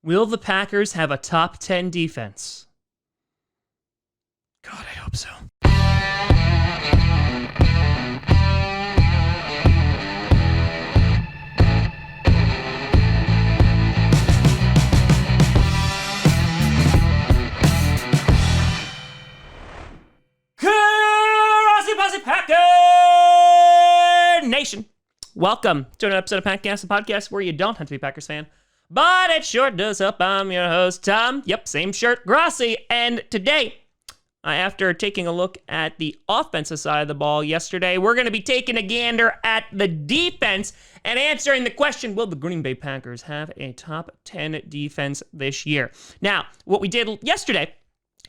Will the Packers have a top 10 defense? God, I hope so. Grossi Packer Nation. Welcome to an episode of Packcast, a podcast where you don't have to be a Packers fan, but it sure does help. I'm your host, Tom. Yep, same shirt, Grossi. And today, after taking a look at the offensive side of the ball yesterday, we're going to be taking a gander at the defense and answering the question, will the Green Bay Packers have a top 10 defense this year? Now, what we did yesterday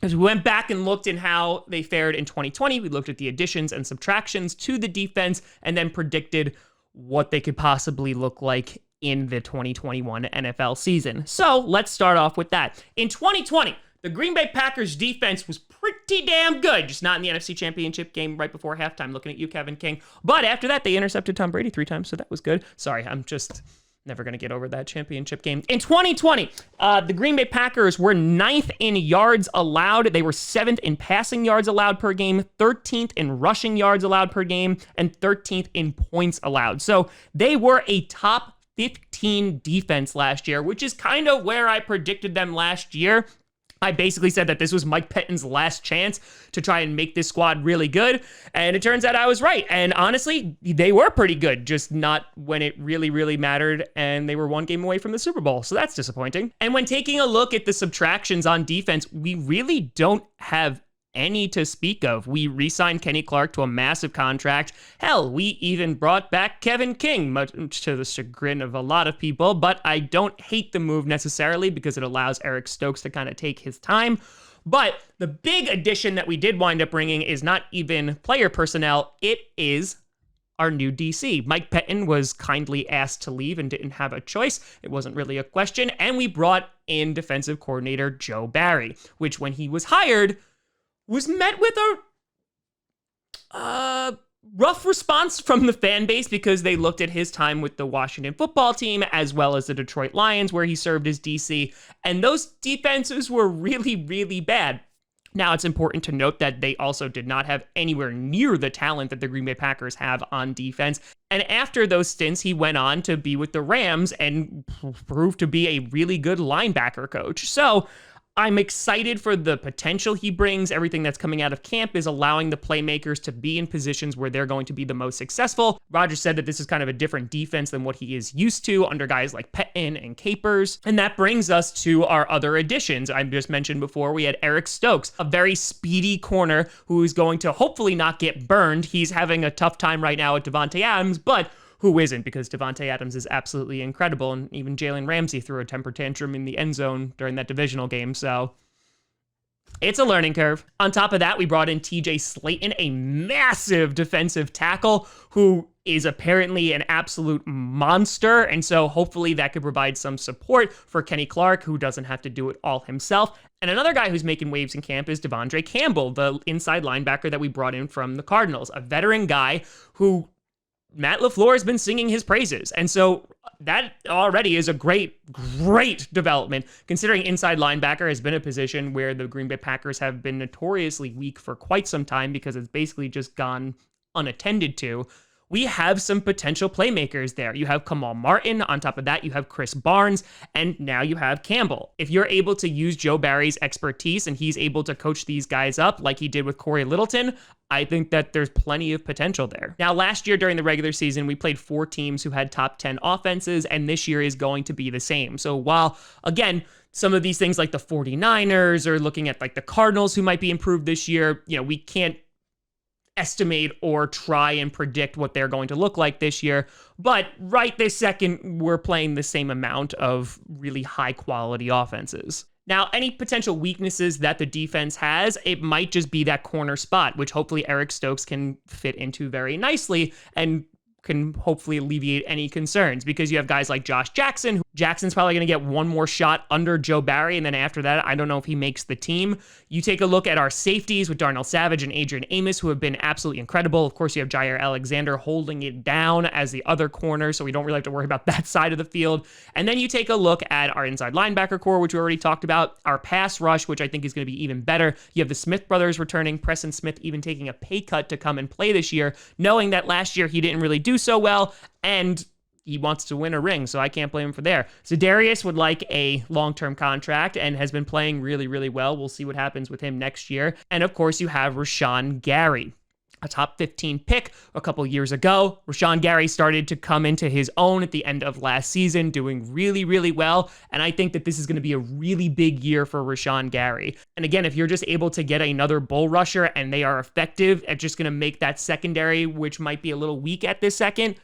is we went back and looked at how they fared in 2020. We looked at the additions and subtractions to the defense and then predicted what they could possibly look like in the 2021 NFL season. So let's start off with that. In 2020, the Green Bay Packers defense was pretty damn good, just not in the NFC Championship game right before halftime. Looking at you, Kevin King. But after that, they intercepted Tom Brady 3 times, so that was good. Sorry, I'm just never going to get over that championship game. In 2020, the Green Bay Packers were 9th in yards allowed. They were 7th in passing yards allowed per game, 13th in rushing yards allowed per game, and 13th in points allowed. So they were a top 15 defense last year, which is kind of where I predicted them last year. I basically said that this was Mike Pettine's last chance to try and make this squad really good, and it turns out I was right. And honestly, they were pretty good, just not when it really, really mattered, and they were 1 game away from the Super Bowl, so that's disappointing. And when taking a look at the subtractions on defense, we really don't have any to speak of. We re-signed Kenny Clark to a massive contract. Hell, we even brought back Kevin King, much to the chagrin of a lot of people, but I don't hate the move necessarily because it allows Eric Stokes to kind of take his time. But the big addition that we did wind up bringing is not even player personnel, it is our new DC. Mike Pettine was kindly asked to leave and didn't have a choice. It wasn't really a question, and we brought in defensive coordinator Joe Barry, which when he was hired, was met with a rough response from the fan base because they looked at his time with the Washington football team as well as the Detroit Lions, where he served as DC, and those defenses were really, really bad. Now, it's important to note that they also did not have anywhere near the talent that the Green Bay Packers have on defense. And after those stints, he went on to be with the Rams and proved to be a really good linebacker coach. So I'm excited for the potential he brings. Everything that's coming out of camp is allowing the playmakers to be in positions where they're going to be the most successful. Rodgers said that this is kind of a different defense than what he is used to under guys like Pettine and Capers. And that brings us to our other additions. I just mentioned before, we had Eric Stokes, a very speedy corner who is going to hopefully not get burned. He's having a tough time right now at Davante Adams, but who isn't, because Davante Adams is absolutely incredible, and even Jalen Ramsey threw a temper tantrum in the end zone during that divisional game, so it's a learning curve. On top of that, we brought in TJ Slayton, a massive defensive tackle who is apparently an absolute monster, and so hopefully that could provide some support for Kenny Clark, who doesn't have to do it all himself. And another guy who's making waves in camp is Devondre Campbell, the inside linebacker that we brought in from the Cardinals, a veteran guy who Matt LaFleur has been singing his praises. And so that already is a great development, considering inside linebacker has been a position where the Green Bay Packers have been notoriously weak for quite some time because it's basically just gone unattended to. We have some potential playmakers there. You have Kamal Martin. On top of that, you have Chris Barnes, and now you have Campbell. If you're able to use Joe Barry's expertise and he's able to coach these guys up like he did with Corey Littleton, I think that there's plenty of potential there. Now, last year during the regular season, we played 4 teams who had top 10 offenses, and this year is going to be the same. So while, again, some of these things like the 49ers or looking at like the Cardinals who might be improved this year, we can't estimate or try and predict what they're going to look like this year. But right this second, we're playing the same amount of really high quality offenses. Now, any potential weaknesses that the defense has, it might just be that corner spot, which hopefully Eric Stokes can fit into very nicely and can hopefully alleviate any concerns, because you have guys like Josh Jackson. Jackson's probably going to get one more shot under Joe Barry, and then after that, I don't know if he makes the team. You take a look at our safeties with Darnell Savage and Adrian Amos, who have been absolutely incredible. Of course, you have Jair Alexander holding it down as the other corner, so we don't really have to worry about that side of the field. And then you take a look at our inside linebacker core, which we already talked about, our pass rush, which I think is going to be even better. You have the Smith brothers returning, Preston Smith even taking a pay cut to come and play this year, knowing that last year he didn't really do so well, and he wants to win a ring, so I can't blame him for there. Za'Darius would like a long-term contract and has been playing really, really well. We'll see what happens with him next year. And of course, you have Rashawn Gary, a top 15 pick a couple years ago. Rashawn Gary started to come into his own at the end of last season, doing really, really well. And I think that this is going to be a really big year for Rashawn Gary. And again, if you're just able to get another bull rusher and they are effective at just going to make that secondary, which might be a little weak at this second,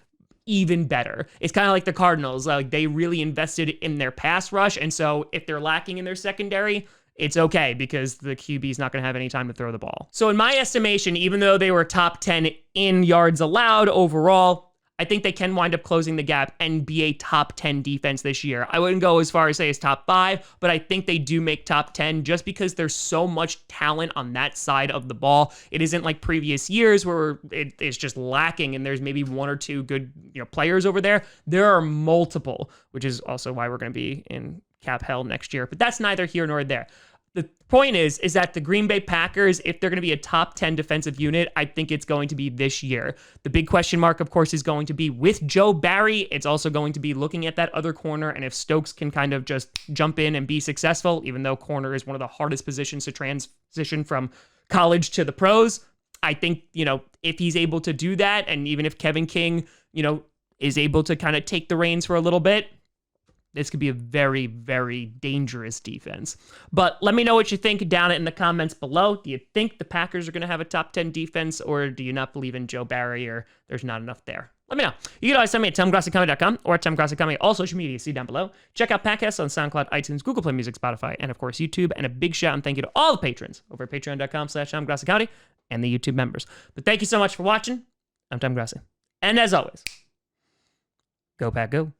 even better. It's kind of like the Cardinals. Like, they really invested in their pass rush. And so if they're lacking in their secondary, it's okay, because the QB is not going to have any time to throw the ball. So in my estimation, even though they were top 10 in yards allowed overall, I think they can wind up closing the gap and be a top 10 defense this year. I wouldn't go as far as say as top 5, but I think they do make top 10 just because there's so much talent on that side of the ball. It isn't like previous years where it's just lacking and there's maybe one or two good players over there. There are multiple, which is also why we're going to be in cap hell next year. But that's neither here nor there. The point is that the Green Bay Packers, if they're going to be a top 10 defensive unit, I think it's going to be this year. The big question mark, of course, is going to be with Joe Barry. It's also going to be looking at that other corner, and if Stokes can kind of just jump in and be successful, even though corner is one of the hardest positions to transition from college to the pros. I think, if he's able to do that, and even if Kevin King, is able to kind of take the reins for a little bit, this could be a very, very dangerous defense. But let me know what you think down in the comments below. Do you think the Packers are going to have a top 10 defense, or do you not believe in Joe Barry, or there's not enough there? Let me know. You can always send me at TomGrossiComedy.com or at TomGrossiComedy, all social media, see down below. Check out podcasts on SoundCloud, iTunes, Google Play Music, Spotify, and of course YouTube. And a big shout and thank you to all the patrons over at patreon.com/TomGrossiComedy and the YouTube members. But thank you so much for watching. I'm Tom Grossi. And as always, go Pack Go.